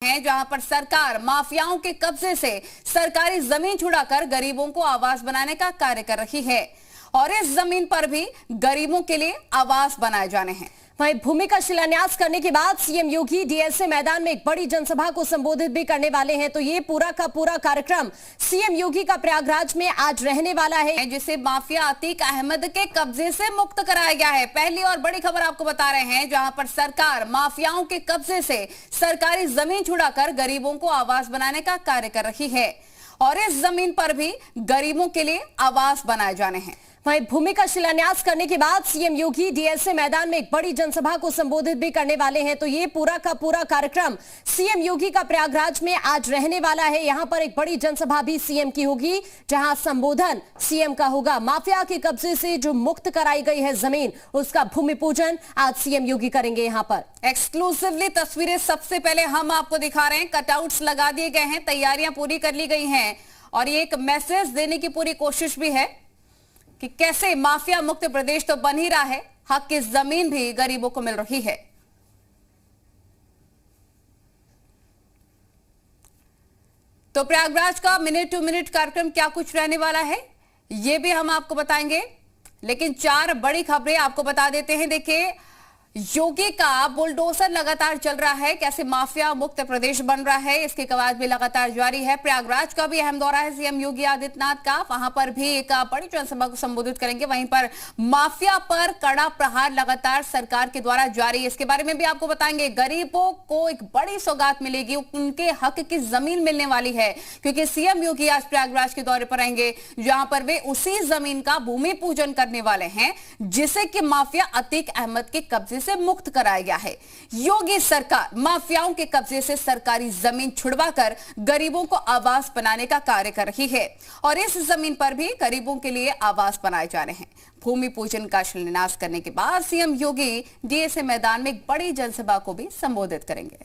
हैं जहां पर सरकार माफियाओं के कब्जे से सरकारी जमीन छुड़ाकर गरीबों को आवास बनाने का कार्य कर रही है और इस जमीन पर भी गरीबों के लिए आवास बनाए जाने हैं। वहीं भूमि का शिलान्यास करने के बाद सीएम योगी डीएसए मैदान में एक बड़ी जनसभा को संबोधित भी करने वाले हैं। तो ये पूरा का पूरा कार्यक्रम सीएम योगी का प्रयागराज में आज रहने वाला है, जिसे माफिया अतीक अहमद के कब्जे से मुक्त कराया गया है। पहली और बड़ी खबर आपको बता रहे हैं जहां पर सरकार माफियाओं के कब्जे से सरकारी जमीन छुड़ाकर गरीबों को आवास बनाने का कार्य कर रही है और इस जमीन पर भी गरीबों के लिए आवास बनाए जाने हैं। वहीं भूमि का शिलान्यास करने के बाद सीएम योगी डीएसए मैदान में एक बड़ी जनसभा को संबोधित भी करने वाले हैं। तो ये पूरा का पूरा कार्यक्रम सीएम योगी का प्रयागराज में आज रहने वाला है। यहां पर एक बड़ी जनसभा भी सीएम की होगी जहां संबोधन सीएम का होगा। माफिया के कब्जे से जो मुक्त कराई गई है जमीन, उसका भूमि पूजन आज सीएम योगी करेंगे। यहां पर एक्सक्लूसिवली तस्वीरें सबसे पहले हम आपको दिखा रहे हैं। कटआउट्स लगा दिए गए हैं, तैयारियां पूरी कर ली गई हैं और ये एक मैसेज देने की पूरी कोशिश भी है कि कैसे माफिया मुक्त प्रदेश तो बन ही रहा है, हक की जमीन भी गरीबों को मिल रही है। तो प्रयागराज का मिनट टू मिनट कार्यक्रम क्या कुछ रहने वाला है ये भी हम आपको बताएंगे, लेकिन चार बड़ी खबरें आपको बता देते हैं। देखिए, योगी का बुलडोजर लगातार चल रहा है, कैसे माफिया मुक्त प्रदेश बन रहा है, इसकी कवायद भी लगातार जारी है। प्रयागराज का भी अहम दौरा है सीएम योगी आदित्यनाथ का, वहां पर भी एक बड़ी जनसभा को संबोधित करेंगे। वहीं पर माफिया पर कड़ा प्रहार लगातार सरकार के द्वारा जारी है, इसके बारे में भी आपको बताएंगे। गरीबों को एक बड़ी सौगात मिलेगी, उनके हक की जमीन मिलने वाली है, क्योंकि सीएम योगी आज प्रयागराज के दौरे पर आएंगे जहां पर वे उसी जमीन का भूमि पूजन करने वाले हैं जिसे कि माफिया अतीक अहमद के कब्जे से मुक्त कराया गया है। योगी सरकार माफियाओं के कब्जे से सरकारी जमीन छुड़वाकर गरीबों को आवास बनाने का कार्य कर रही है और इस जमीन पर भी गरीबों के लिए आवास बनाए जा रहे हैं। भूमि पूजन का शिलान्यास करने के बाद सीएम योगी डीएसए मैदान में एक बड़ी जनसभा को भी संबोधित करेंगे।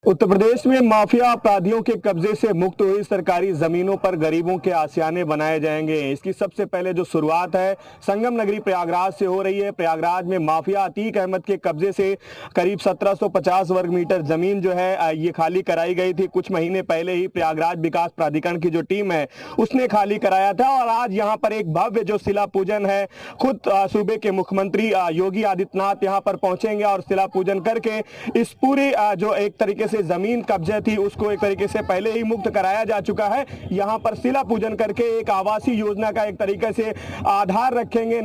उत्तर प्रदेश में माफिया अपराधियों के कब्जे से मुक्त हुई सरकारी जमीनों पर गरीबों के आशियाने बनाए जाएंगे। इसकी सबसे पहले जो शुरुआत है संगम नगरी प्रयागराज से हो रही है। प्रयागराज में माफिया अतीक अहमद के कब्जे से करीब 1750 वर्ग मीटर जमीन जो है ये खाली कराई गई थी। कुछ महीने पहले ही प्रयागराज विकास प्राधिकरण की जो टीम है उसने खाली कराया था और आज यहाँ पर एक भव्य जो शिला पूजन है, खुद सूबे के मुख्यमंत्री योगी आदित्यनाथ यहाँ पर पहुंचेंगे और शिला पूजन करके इस पूरी जो एक तरीके से जमीन कब्जे थी उसको एक तरीके से पहले ही मुक्त कराया जा चुका है। यहाँ पर शिला पूजन करके एक आवासीय योजना का एक तरीके से आधार रखेंगे।